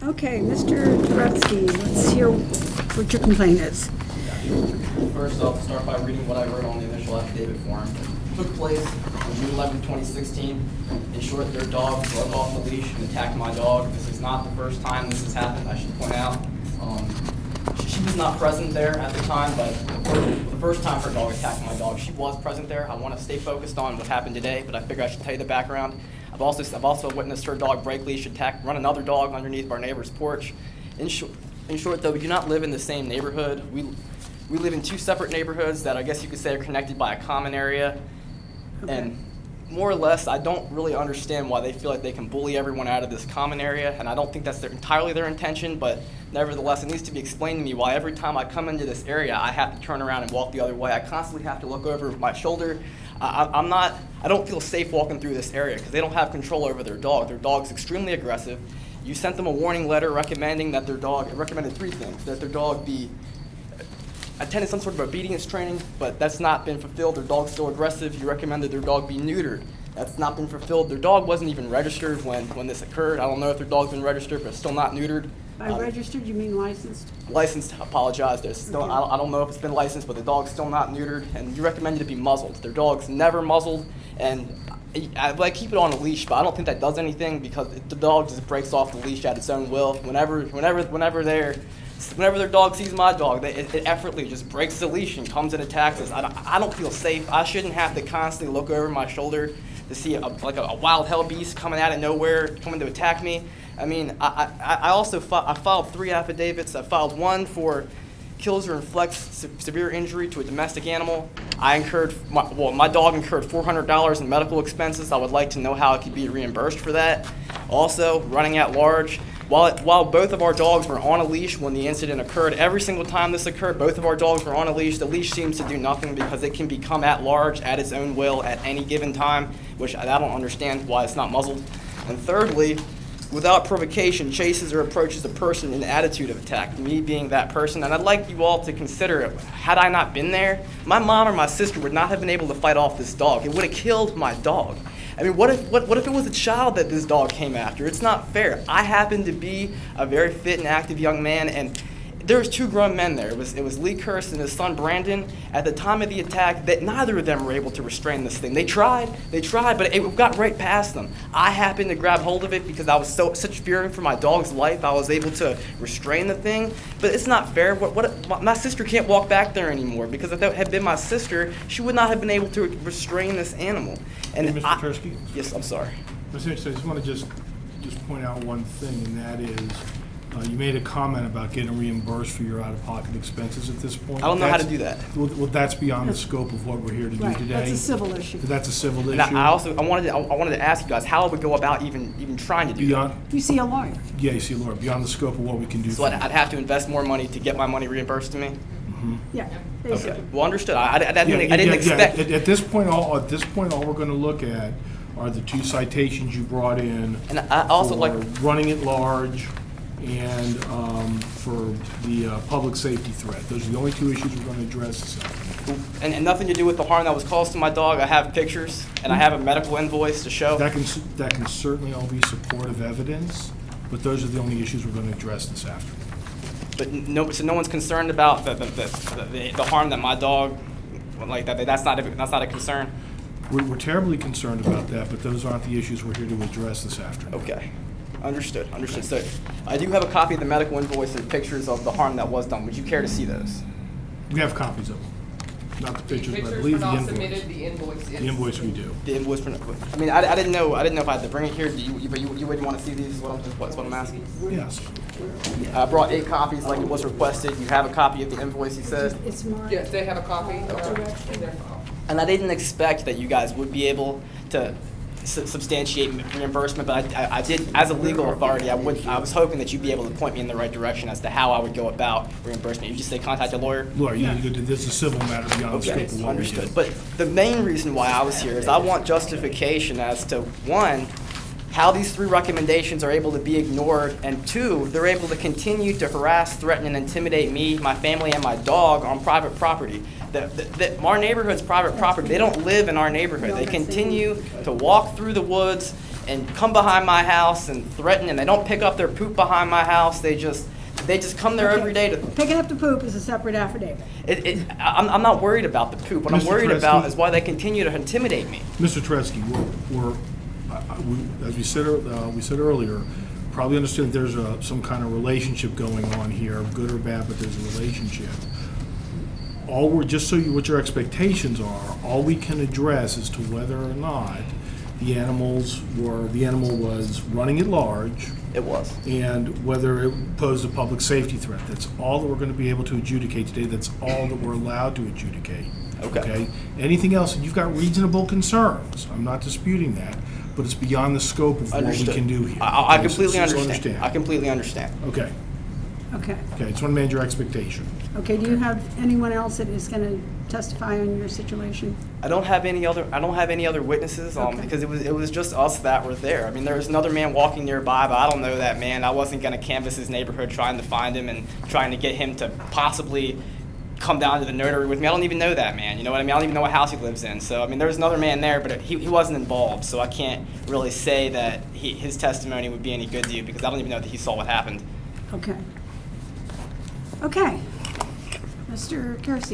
Okay, Mr. Turetsky, let's hear what your complaint is. First, I'll start by reading what I wrote on the initial affidavit form. It took place on June 11, 2016. In short, their dog broke off the leash and attacked my dog. This is not the first time this has happened, I should point out. She was not present there at the time, but the first time her dog attacked my dog, she was present there. I want to stay focused on what happened today, but I figure I should tell you the background. I've also witnessed her dog break leash, run another dog underneath our neighbor's porch. In short, though, we do not live in the same neighborhood. We live in two separate neighborhoods that I guess you could say are connected by a common area. Okay. And more or less, I don't really understand why they feel like they can bully everyone out of this common area, and I don't think that's entirely their intention, but nevertheless, it needs to be explained to me why every time I come into this area, I have to turn around and walk the other way. I constantly have to look over my shoulder. I don't feel safe walking through this area because they don't have control over their dog. Their dog's extremely aggressive. You sent them a warning letter recommending that it recommended three things: that their dog be attended some sort of obedience training, but that's not been fulfilled. Their dog's still aggressive. You recommended their dog be neutered. That's not been fulfilled. Their dog wasn't even registered when this occurred. I don't know if their dog's been registered, but it's still not neutered. By registered, you mean licensed? Licensed, apologize. There's still, Okay. I don't know if it's been licensed, but the dog's still not neutered, and you recommended it be muzzled. Their dog's never muzzled, and I keep it on a leash, but I don't think that does anything because the dog just breaks off the leash at its own will. Whenever their dog sees my dog, it effortlessly just breaks the leash and comes and attacks us. I don't feel safe. I shouldn't have to constantly look over my shoulder to see a wild hell beast coming out of nowhere, coming to attack me. I mean, I also filed 3 affidavits. I filed one for kills or inflicts severe injury to a domestic animal. My dog incurred $400 in medical expenses. I would like to know how it could be reimbursed for that. Also, running at large. While both of our dogs were on a leash when the incident occurred, every single time this occurred, both of our dogs were on a leash. The leash seems to do nothing because it can become at large at its own will at any given time, which I don't understand why it's not muzzled. And thirdly, without provocation, chases or approaches a person in the attitude of attack, me being that person. And I'd like you all to consider it. Had I not been there, my mom or my sister would not have been able to fight off this dog. It would have killed my dog. I mean, what if it was a child that this dog came after? It's not fair. I happen to be a very fit and active young man, and there was 2 grown men there. It was Lee Kerce and his son Brandon. At the time of the attack, that neither of them were able to restrain this thing. They tried, but it got right past them. I happened to grab hold of it because I was such fearing for my dog's life. I was able to restrain the thing, but it's not fair. My sister can't walk back there anymore because if that had been my sister, she would not have been able to restrain this animal. And hey, Mr. Turetsky? Yes, I'm sorry. Mr. Turetsky, I just want to just point out one thing, and that is you made a comment about getting reimbursed for your out-of-pocket expenses at this point. I don't know how to do that. Well, that's beyond the scope of what we're here to do Right, today. that's a civil issue. That's a civil issue. And I wanted to ask you guys how I would go about even trying to do that. You see a lawyer. Yeah, you see, Laura, beyond the scope of what we can do. So I'd have to invest more money to get my money reimbursed to me? Yeah, basically. Okay, well, understood. I didn't expect. At this point, all we're going to look at are the 2 citations you brought in. And I also for like running at large and for the public safety threat. Those are the only 2 issues we're going to address this afternoon. and nothing to do with the harm that was caused to my dog. I have pictures and I have a medical invoice to show. That can certainly all be supportive evidence, but those are the only issues we're going to address this afternoon. But no one's concerned about the harm that my dog, like that. That's not a concern. We're terribly concerned about that, but those aren't the issues we're here to address this afternoon. Okay, understood. So I do have a copy of the medical invoice and pictures of the harm that was done. Would you care to see those? We have copies of them. Not the pictures, but I Pictures believe were the not invoice. submitted, the invoice is. The invoice we do. The invoice. I mean, I didn't know if I had to bring it here. But you wouldn't want to see these? That's what I'm asking. Yes. I brought 8 copies like it was requested. You have a copy of the invoice, you said? It's marked. Yes, they have a copy in their file. And I didn't expect that you guys would be able to substantiate reimbursement, but I did, as a legal authority, I was hoping that you'd be able to point me in the right direction as to how I would go about reimbursement. You just say contact a lawyer? Laura, this is a civil matter beyond the scope Okay, of what we do. understood. But the main reason why I was here is I want justification as to, 1, how these 3 recommendations are able to be ignored, and 2, they're able to continue to harass, threaten, and intimidate me, my family, and my dog on private property. Our neighborhood's private property. They don't live in our neighborhood. They continue to walk through the woods and come behind my house and threaten, and they don't pick up their poop behind my house. They just come there Okay. every day to. Picking up the poop is a separate affidavit. I'm not worried about the poop. What I'm Mr. worried about Turetsky. is why they continue to intimidate me. Mr. Turetsky, as we said earlier, probably understand there's some kind of relationship going on here, good or bad, but there's a relationship. What your expectations are, all we can address as to whether or not the animal was running at large, It was. and whether it posed a public safety threat. That's all that we're going to be able to adjudicate today. That's all that we're allowed to adjudicate. Okay. Anything else, and you've got reasonable concerns. I'm not disputing that, but it's beyond the scope of what we Understood. can do here. I Okay, completely so understand. I completely understand. Okay. Okay. Okay. Just want to manage your expectation. Okay, do you have anyone else that is going to testify on your situation? I don't have any other witnesses Okay. because it was just us that were there. I mean, there was another man walking nearby, but I don't know that man. I wasn't going to canvass his neighborhood trying to find him and trying to get him to possibly come down to the notary with me. I don't even know that man. You know what I mean? I don't even know what house he lives in. So I mean, there was another man there, but he wasn't involved. So I can't really say that his testimony would be any good to you because I don't even know that he saw what happened. Okay. Okay. Mr. Kerce,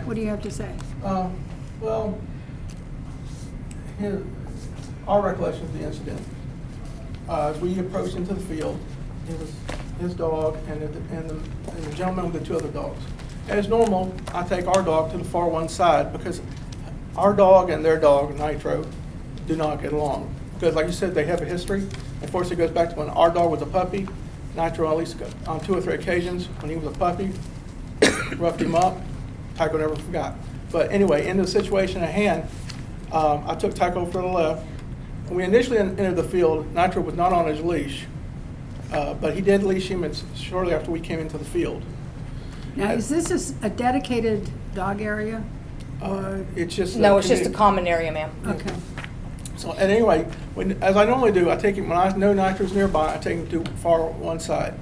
what do you have to say? Well, our recollection of the incident, as we approached into the field, it was his dog and the gentleman with the two other dogs. As normal, I take our dog to the far one side because our dog and their dog, Nitro, do not get along. Because like you said, they have a history. Unfortunately, it goes back to when our dog was a puppy. Nitro, at least on 2 or 3 occasions, when he was a puppy, roughed him up. Tycho never forgot. But anyway, in the situation at hand, I took Tycho for the left. When we initially entered the field, Nitro was not on his leash, but he did leash him shortly after we came into the field. Now, is this a dedicated dog area? Or, It's just No, it's just a community. common area, ma'am. okay. So, and anyway, as I normally do, I take him, when I know Nitro's nearby, I take him to far one side.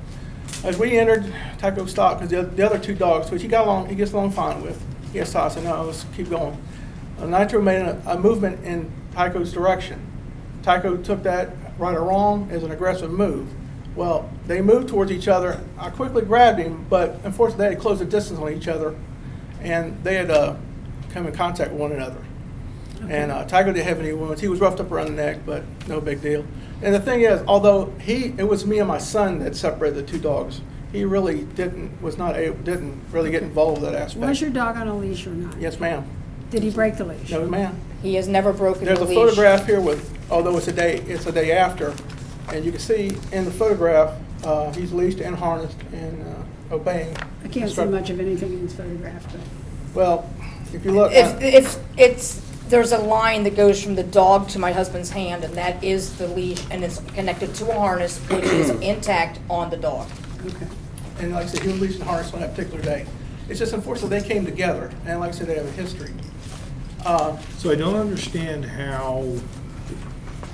As we entered, Tycho stopped because the other 2 dogs, which he gets along fine with. He gets I said, no, let's keep going. Nitro made a movement in Tycho's direction. Tycho took that, right or wrong, as an aggressive move. Well, they moved towards each other. I quickly grabbed him, but unfortunately they had closed the distance on each other, and they had come in contact with one another. And Tycho didn't have any wounds. He was roughed up around the neck, but no big deal. And the thing is, although it was me and my son that separated the 2 dogs, he really didn't really get involved with that aspect. Was your dog on a leash or not? Yes, ma'am. Did he break the leash? No, ma'am. He has never broken the There's a leash. photograph here although it's a day after, and you can see in the photograph, he's leashed and harnessed and obeying. I can't see much of anything in this photograph, but. Well, if you look. There's a line that goes from the dog to my husband's hand, and that is the leash, and it's connected to a harness, which is intact on the dog. Okay. And like I said, he was leashed and harnessed on that particular day. It's just unfortunate they came together, and like I said, they have a history. So I don't understand how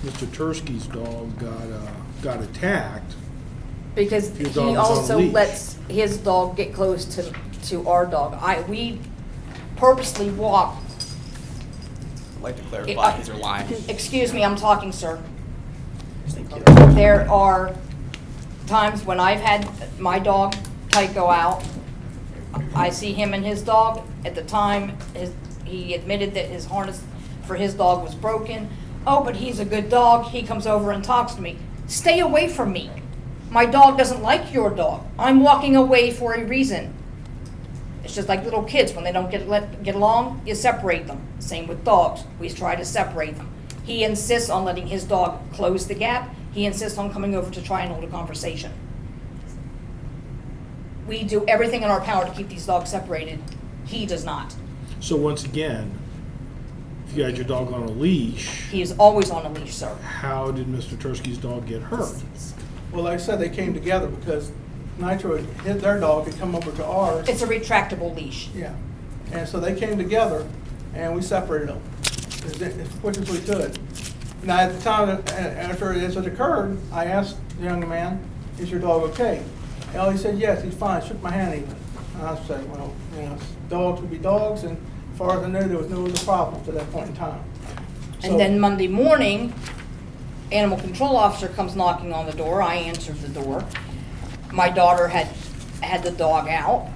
Mr. Turetsky's dog got attacked. Because Your he dog was on a also leash. lets his dog get close to our dog. We purposely walk. I'd like to clarify these are lying. Excuse me, I'm talking, sir. Thank you. There are times when I've had my dog Tycho out. I see him and his dog. At the time, he admitted that his harness for his dog was broken. Oh, but he's a good dog. He comes over and talks to me. Stay away from me. My dog doesn't like your dog. I'm walking away for a reason. It's just like little kids. When they don't get along, you separate them. Same with dogs. We try to separate them. He insists on letting his dog close the gap. He insists on coming over to try and hold a conversation. We do everything in our power to keep these dogs separated. He does not. So once again, if you had your dog on a leash, He is always on a leash, sir. how did Mr. Turetsky's dog get hurt? Well, like I said, they came together because Nitro had hit their dog and come over to ours. It's a retractable leash. Yeah. And so they came together, and we separated them as quick as we could. Now, at the time, after it occurred, I asked the young man, is your dog okay? And he said, yes, he's fine. Shook my hand even. And I said, well, dogs would be dogs, and as far as I knew, there was no other problems at that point in time. And then Monday morning, animal control officer comes knocking on the door. I answered the door. My daughter had the dog out,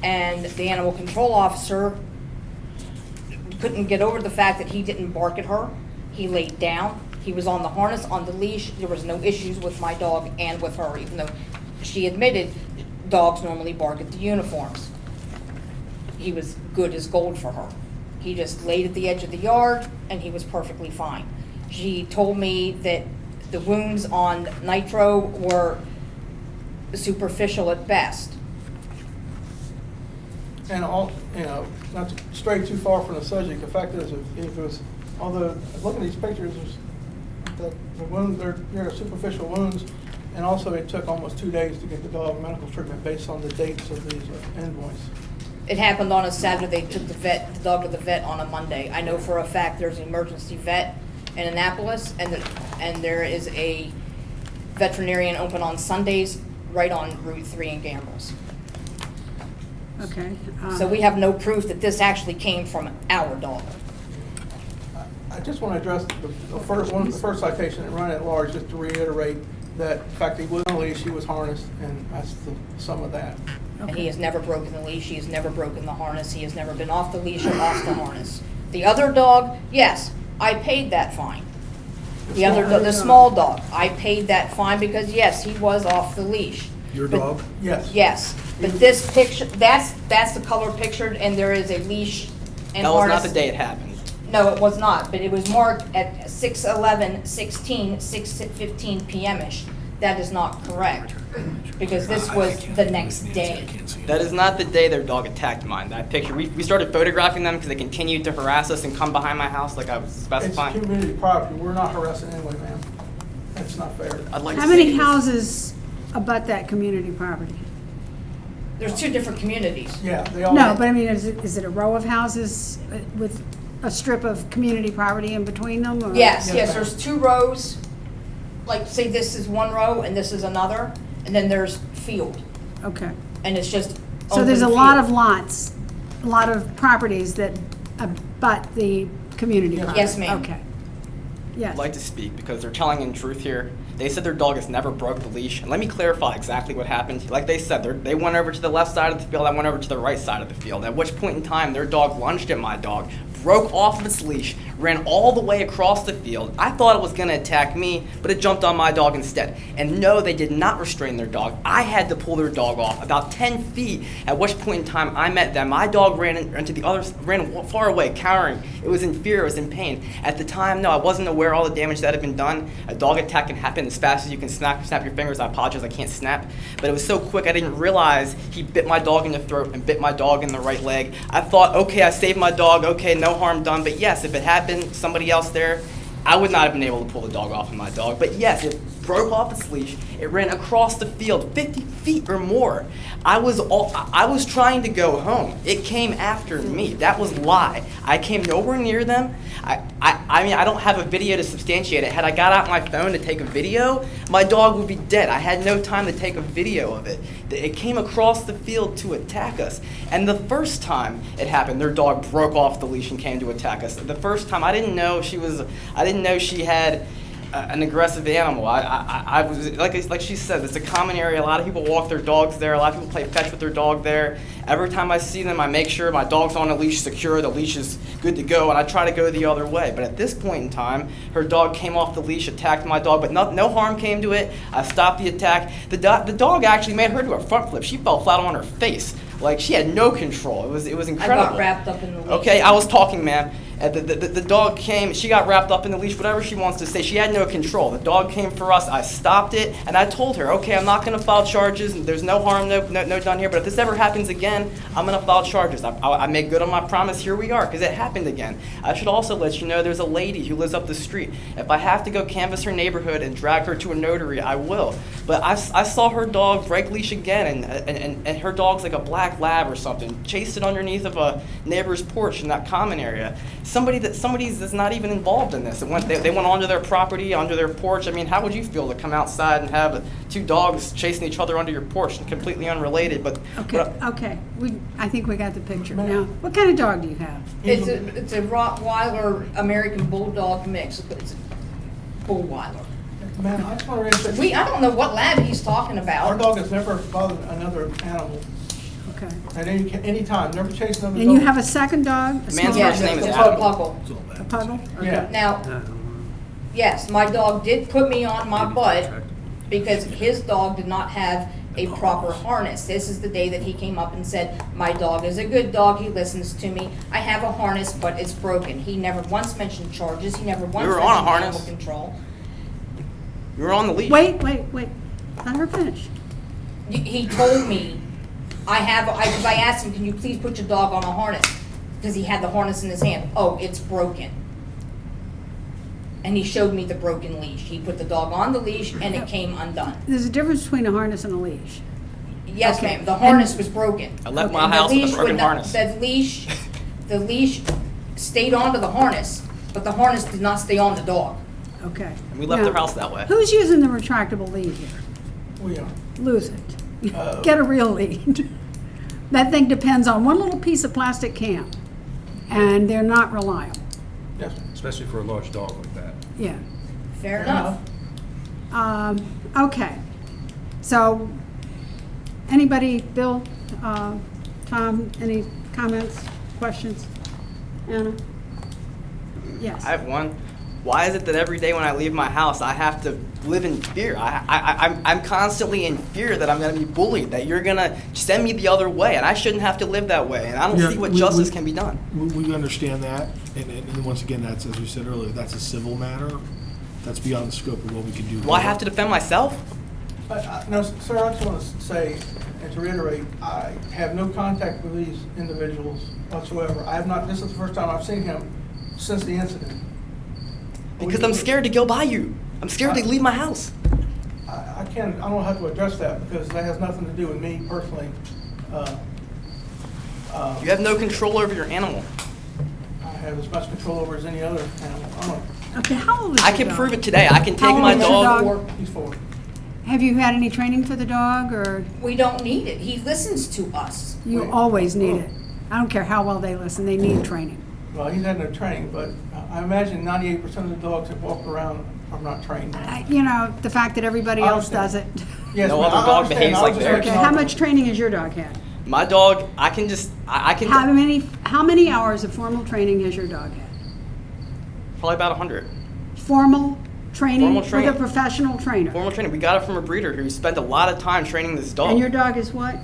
and the animal control officer couldn't get over the fact that he didn't bark at her. He laid down. He was on the harness, on the leash. There was no issues with my dog and with her, even though she admitted dogs normally bark at the uniforms. He was good as gold for her. He just laid at the edge of the yard, and he was perfectly fine. She told me that the wounds on Nitro were superficial at best. And all, not to stray too far from the subject, the fact is, if it was, although, looking at these pictures, the wounds, they're superficial wounds, and also it took almost 2 days to get the dog medical treatment based on the dates of these invoices. It happened on a Saturday. They took the dog to the vet on a Monday. I know for a fact there's an emergency vet in Annapolis, and there is a veterinarian open on Sundays right on Route 3 in Gambles. Okay. So we have no proof that this actually came from our dog. I just want to address the first citation that run at large, just to reiterate that, in fact, he was on a leash, he was harnessed, and that's the sum of that. And he has never broken the leash, he has never broken the harness, he has never been off the leash or off the harness. The other dog, yes, I paid that fine. The small dog, I paid that fine because, yes, he was off the leash. Your But- dog? Yes. Yes, but this picture, that's the color pictured, and there is a leash and That was harness. not the day it happened. No, it was not, but it was marked at 6/11/16, 6:15 p.m.-ish. That is not correct, because this was the next day. That is not the day their dog attacked mine. That picture, we started photographing them because they continued to harass us and come behind my house like I was It's specifying. community property, we're not harassing anyway, ma'am. That's not fair. I'd like How to many say- houses abut that community property? There's two different communities. Yeah, they all. No, but I mean, is it a row of houses with a strip of community property in between them? Or? Yes, Yes, yes, ma'am. there's two rows, like, say this is one row and this is another, and then there's field, Okay. and it's just So there's a open lot field. of lots, a lot of properties that abut the community Yes. property? Yes, ma'am. Okay. Yes. I'd like to speak because they're telling in truth here. They said their dog has never broke the leash. And let me clarify exactly what happened. Like they said, they went over to the left side of the field, I went over to the right side of the field. At which point in time, their dog lunged at my dog, broke off of its leash, ran all the way across the field. I thought it was going to attack me, but it jumped on my dog instead. And no, they did not restrain their dog. I had to pull their dog off about 10 feet, at which point in time I met them. My dog ran far away, cowering. It was in fear, it was in pain. At the time, no, I wasn't aware of all the damage that had been done. A dog attack can happen as fast as you can snap your fingers. I apologize, I can't snap. But it was so quick, I didn't realize he bit my dog in the throat and bit my dog in the right leg. I thought, okay, I saved my dog, okay, no harm done. But yes, if it had been somebody else there, I would not have been able to pull the dog off of my dog. But yes, it broke off its leash. It ran across the field, 50 feet or more. I was trying to go home. It came after me. That was lie. I came nowhere near them. I mean, I don't have a video to substantiate it. Had I got out my phone to take a video, my dog would be dead. I had no time to take a video of it. It came across the field to attack us. And the first time it happened, their dog broke off the leash and came to attack us. The first time, I didn't know she had an aggressive animal. I was like she said, it's a common area. A lot of people walk their dogs there. A lot of people play fetch with their dog there. Every time I see them, I make sure my dog's on a leash, secure, the leash is good to go, and I try to go the other way. But at this point in time, her dog came off the leash, attacked my dog, but no harm came to it. I stopped the attack. The dog actually made her do a front flip. She fell flat on her face. Like, she had no control. It was incredible. I got wrapped up in the leash. Okay, I was talking, ma'am. The dog came, she got wrapped up in the leash, whatever she wants to say. She had no control. The dog came for us. I stopped it, and I told her, okay, I'm not going to file charges. There's no harm, no done here. But if this ever happens again, I'm going to file charges. I made good on my promise. Here we are, because it happened again. I should also let you know there's a lady who lives up the street. If I have to go canvass her neighborhood and drag her to a notary, I will. But I saw her dog break leash again, and her dog's like a black lab or something. Chased it underneath of a neighbor's porch in that common area. Somebody that's not even involved in this. They went onto their property, onto their porch. I mean, how would you feel to come outside and have two dogs chasing each other under your porch, and completely unrelated? But Okay. I think we got the picture. Now, what kind of dog do you have? It's a Rottweiler American Bulldog mix. It's a Bullweiler. Man, I just want to say, I don't know what lab he's talking our about. dog has never bothered another animal Okay. at any time, never chased another dog. And you have a second dog? A The small man's dog? first name is It's Adam. called Puggle. A puggle? Okay. Yeah. Now, yes, my dog did put me on my butt because his dog did not have a proper harness. This is the day that he came up and said, my dog is a good dog, he listens to me. I have a harness, but it's broken. He never once mentioned charges, he never once were mentioned on a harness. animal control. You were on the leash. Wait. Let her finish. He told me, because I asked him, can you please put your dog on a harness? Because he had the harness in his hand. Oh, it's broken. And he showed me the broken leash. He put the dog on the leash and it came undone. There's a difference between a harness and a leash. Yes, Okay. ma'am, the harness was broken. I left my And the house with a leash broken would not- harness. The leash stayed onto the harness, but the harness did not stay on the dog. Okay. And we left Now, their house that way. Who's using the retractable lead here? We are. Lose it. Oh. Get a real lead. That thing depends on one little piece of plastic can, and they're not reliable. Yes, ma'am. Especially for a large dog like that. Yeah. Fair enough. Okay. So, anybody, Bill, Tom, any comments, questions? Anna? Yes. I have one. Why is it that every day when I leave my house, I have to live in fear? I'm constantly in fear that I'm going to be bullied, that you're going to send me the other way, and I shouldn't have to live that way. And I don't Yeah, see what we- justice we- can be done. We understand that, and once again, that's, as we said earlier, that's a civil matter. That's beyond the scope of what we can do. Do I have to defend myself? No, sir, I just want to say, and to reiterate, I have no contact with these individuals whatsoever. I have not, this is the first time I've seen him since the incident. Because I'm scared to go by you. I'm scared to leave my house. I don't know how to address that because that has nothing to do with me personally. You have no control over your animal. I have as much control over as any other animal. I don't know. Okay, how old is I your can dog? prove it today. I can How take old my is your dog. dog? He's 4. Have you had any training for the dog, or We don't need it. He listens to us. you always need it? I don't care how well they listen, they need training. Well, he's had no training, but I imagine 98% of the dogs that walk around are not trained. You know, the fact that everybody I else does it. understand. Yes, No ma'am, other I dog understand. behaves I was like just theirs. making Okay, how arguments. much training has your dog had? My dog, I can How many hours of formal training has your dog had? probably about 100. Formal training Formal with training. a professional trainer? Formal training. We got it from a breeder who spent a lot of time training this dog. And your dog is what?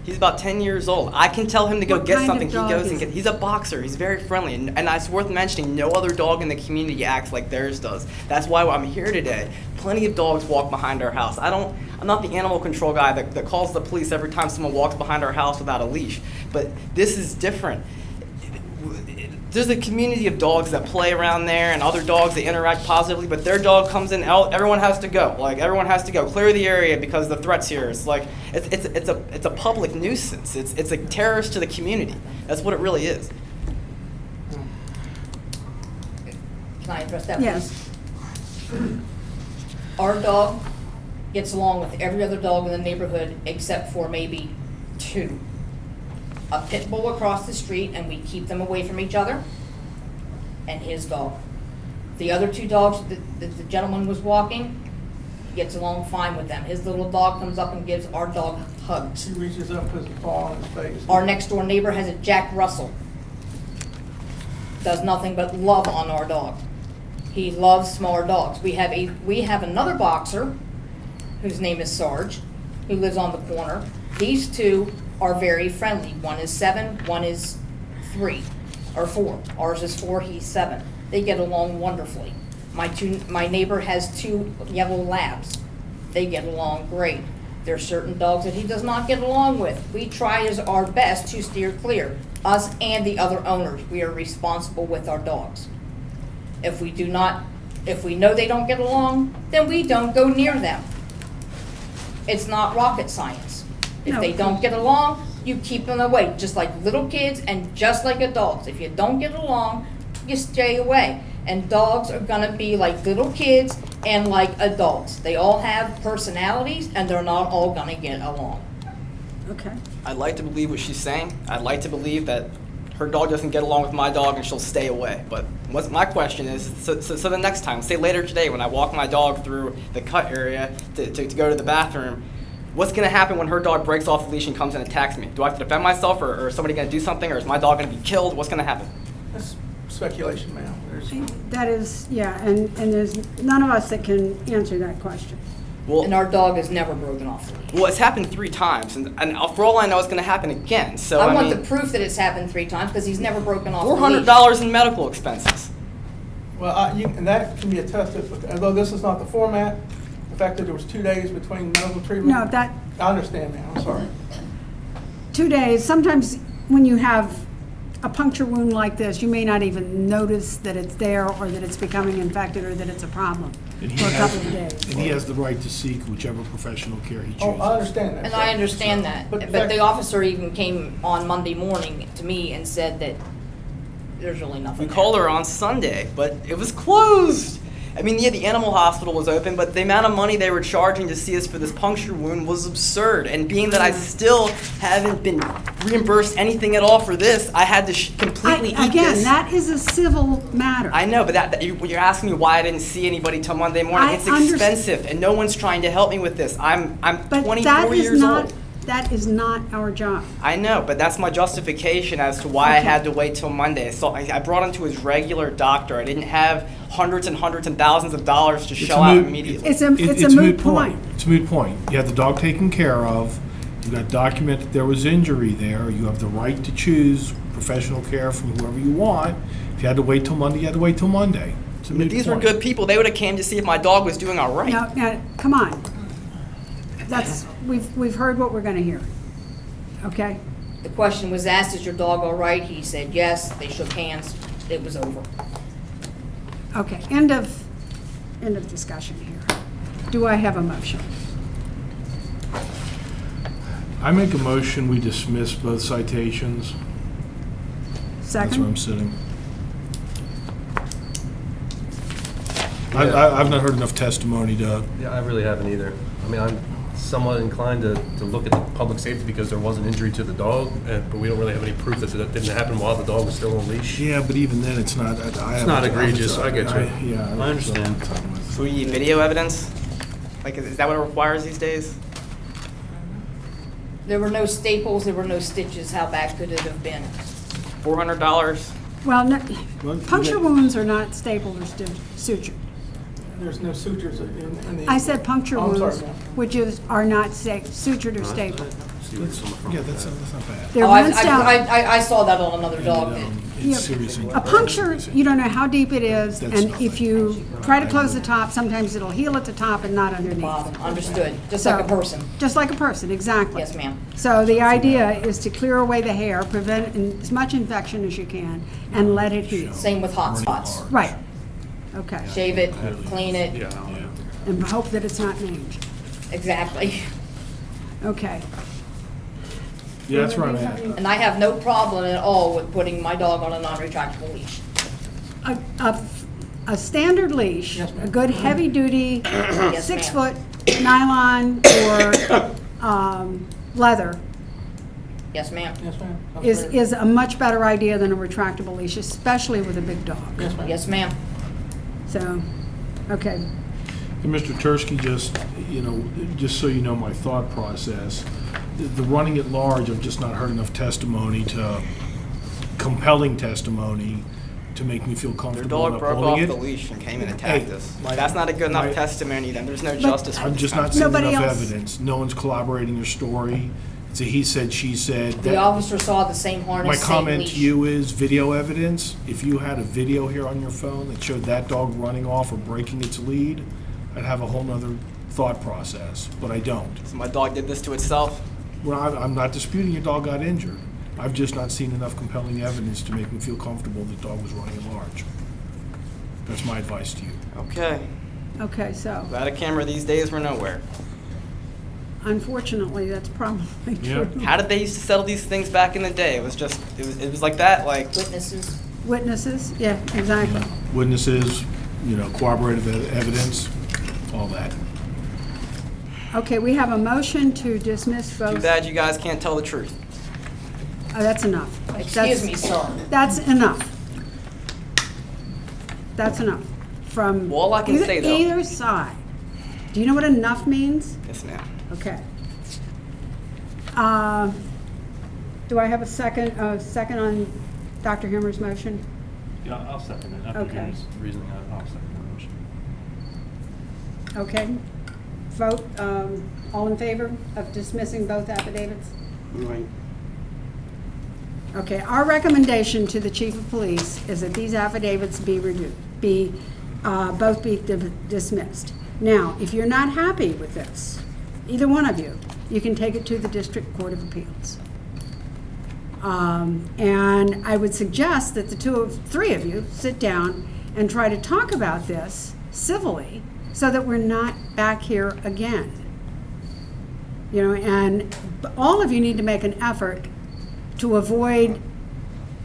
He's about 10 years old. I can tell him to go What get kind of something. He dog goes is and it? gets. He's a boxer. He's very friendly, and it's worth mentioning. No other dog in the community acts like theirs does. That's why I'm here today. Plenty of dogs walk behind our house. I'm not the animal control guy that calls the police every time someone walks behind our house without a leash. But this is different. There's a community of dogs that play around there and other dogs that interact positively, but their dog comes in, everyone has to go. Like, everyone has to go. Clear the area because the threat's here. It's like, it's a public nuisance. It's a terrorist to the community. That's what it really is. Can I address that, please? Yes. Our dog gets along with every other dog in the neighborhood except for maybe 2. A pit bull across the street, and we keep them away from each other, and his dog. The other 2 dogs that the gentleman was walking, he gets along fine with them. His little dog comes up and gives our dog hugs. He reaches up, puts a paw on his face. Our next door neighbor has a Jack Russell. Does nothing but love on our dog. He loves smaller dogs. We have another boxer whose name is Sarge, who lives on the corner. These 2 are very friendly. One is 7, one is 3 or 4. Ours is 4, he's 7. They get along wonderfully. My neighbor has 2 yellow labs. They get along great. There are certain dogs that he does not get along with. We try our best to steer clear. Us and the other owners, we are responsible with our dogs. If we know they don't get along, then we don't go near them. It's not rocket science. If No. they don't get along, you keep them away, just like little kids and just like adults. If you don't get along, you stay away. And dogs are gonna be like little kids and like adults. They all have personalities and they're not all gonna get along. Okay. I'd like to believe what she's saying. I'd like to believe that her dog doesn't get along with my dog and she'll stay away. But what's my question is, so the next time, say later today when I walk my dog through the cut area to go to the bathroom, what's going to happen when her dog breaks off the leash and comes and attacks me? Do I have to defend myself, or is somebody going to do something, or is my dog going to be killed? What's going to happen? That's speculation, ma'am. That is, yeah, and there's none of us that can answer that question. Well, And our dog has never broken off the leash. well, it's happened 3 times, and for all I know, it's going to happen again. So I want mean, the proof that it's happened 3 times because he's never broken off the leash. $400 in medical expenses. Well, and that can be attested, although this is not the format, the fact that there was 2 days between medical treatment. No, that, I understand, ma'am, I'm sorry. 2 days, sometimes when you have a puncture wound like this, you may not even notice that it's there or that it's becoming infected or that it's a problem And for a couple of days. And he has the right to seek whichever professional care he chooses. Oh, I understand that. And sir. I understand that, But the but fact- the officer even came on Monday morning to me and said that there's really nothing We there. called her on Sunday, but it was closed. I mean, yeah, the animal hospital was open, but the amount of money they were charging to see us for this puncture wound was absurd. And being that I still haven't been reimbursed anything at all for this, I had to completely eat Again, this. that is a civil matter. I know, but you're asking me why I didn't see anybody till Monday morning. I It's underst- expensive, and no one's trying to help me with this. I'm But 24 that is years not, old. that is not our job. I know, but that's my justification as to why I Okay. had to wait till Monday. So I brought him to his regular doctor. I didn't have hundreds and thousands of dollars to It's shell a out moot- immediately. It's a moot point. It's a moot point. You have the dog taken care of, you got documented there was injury there, you have the right to choose professional care from whoever you want. If you had to wait till Monday, you had to wait till Monday. It's a If moot these were point. good people, they would have came to see if my dog was doing all right. Now, come on. We've heard what we're gonna hear. Okay? The question was asked, is your dog all right? He said yes, they shook hands, it was over. Okay, end of discussion here. Do I have a motion? I make a motion, we dismiss both citations. That's where I'm Second? sitting. Yeah. I've not heard enough testimony to, Yeah, I really haven't either. I mean, I'm somewhat inclined to look at the public safety because there was an injury to the dog, but we don't really have any proof that that didn't happen while the dog was still on leash. yeah, but even then, it's not. It's not egregious, I get you. Yeah. I understand. So we need video evidence? Like, is that what it requires these days? There were no staples, there were no stitches, how bad could it have been? $400? Well, no, Well, you puncture get- wounds are not stapled or sutured. There's no sutures in the. I said puncture Oh, I'm sorry, wounds, ma'am. which are not sutured or stapled. See what's on the front Yeah, of that's that. not bad. They're Oh, rinsed out. I saw that on another dog. Yeah, It's serious injury. a puncture, you don't know how deep it is, That's and not if you try to close the top, sometimes it'll heal at the top and not underneath. Bob, understood, just like a So- person. Just like a person, exactly. Yes, ma'am. So the idea is to clear away the hair, prevent as much infection as you can, and let it heal. Same with hot spots. Right. Okay. Shave it, clean it, Yeah. And hope that it's not mange. exactly. Okay. Yeah, that's where I'm at. And I have no problem at all with putting my dog on a non-retractable leash. A standard leash, Yes, ma'am. a good heavy-duty, Yes, 6-foot ma'am. nylon or leather Yes, ma'am. Yes, ma'am. That's fair. is a much better idea than a retractable leash, especially with a big dog. Yes, ma'am. Yes, ma'am. So, okay. And Mr. Turetsky, just so you know my thought process, the running at large, I've just not heard enough testimony compelling testimony to make me feel Their comfortable dog in broke off upholding the it. leash and came and attacked Hey, us. my- That's not a good enough my- testimony, then there's no justice for I'm this just kind not of seeing Nobody enough else- evidence. No one's corroborating your story. It's a he said, she said. The officer saw the same harness, My same comment leash. to you is video evidence. If you had a video here on your phone that showed that dog running off or breaking its lead, I'd have a whole nother thought process, but I don't. So my dog did this to itself? Well, I'm not disputing your dog got injured. I've just not seen enough compelling evidence to make me feel comfortable the dog was running at large. That's my advice to you. Okay. Okay, so Without a camera these days, we're nowhere. unfortunately, that's probably Yeah. true. How did they used to settle these things back in the day? It was like that, like, Witnesses. Witnesses? Yeah, exactly. Witnesses, corroborative evidence, all that. Okay, we have a motion to dismiss too both. bad you guys can't tell the truth. Oh, that's enough. Excuse me, sir. That's enough. That's enough. From Well, all I can say, though- either side. Do you know what enough means? Yes, ma'am. Okay. Do I have a second on Dr. Hammer's motion? Yeah, I'll second it. After Okay. hearing his reasoning, I'll second the motion. Okay. Vote, all in favor of dismissing both affidavits? Right. Okay, our recommendation to the chief of police is that these affidavits be both be dismissed. Now, if you're not happy with this, either one of you, you can take it to the District Court of Appeals. And I would suggest that the three of you sit down and try to talk about this civilly so that we're not back here again. You know, and all of you need to make an effort to avoid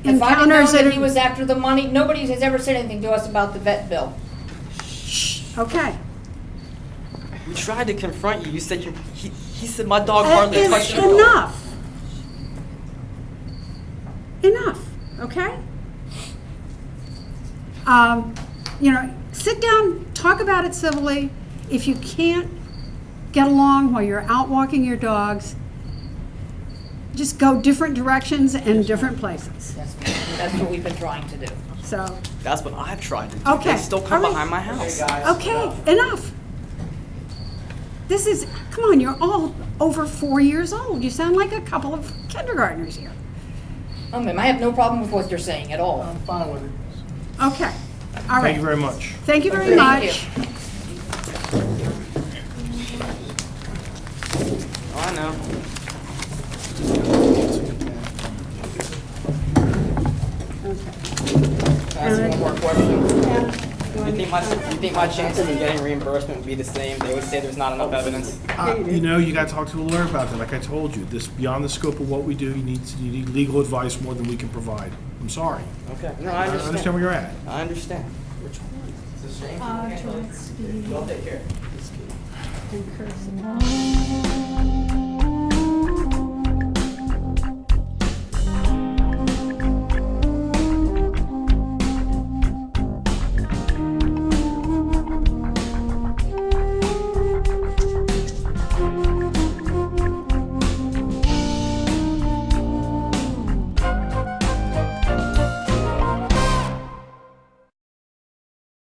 If I didn't know encounters that he are- was after the money, nobody has ever said anything to us about the vet bill. Okay. We tried to confront you. You said he said my dog hardly It's touched your dog. enough. Enough, okay? You know, sit down, talk about it civilly. If you can't get along while you're out walking your dogs, just go different directions and different places. Yes, ma'am. That's what we've been trying to do. So, That's what I've tried to do. Okay, They still come all right. behind my house. okay, enough. This is, come on, you're all over 4 years old. You sound like a couple of kindergartners here. Oh, ma'am, I have no problem with what you're saying at all. I'm fine with it. Okay, all right. Thank you very much. Thank you very Thank much. you. Oh, I know. Can I ask one more question? You think my chances of getting reimbursement would be the same? They would say there's not enough evidence. You know, you gotta talk to a lawyer about that. Like I told you, this beyond the scope of what we do. You need legal advice more than we can provide. I'm sorry. Okay. No, I understand where you're at. I understand. Which one? It's a shame. Turetsky Y'all take care. and Kerce.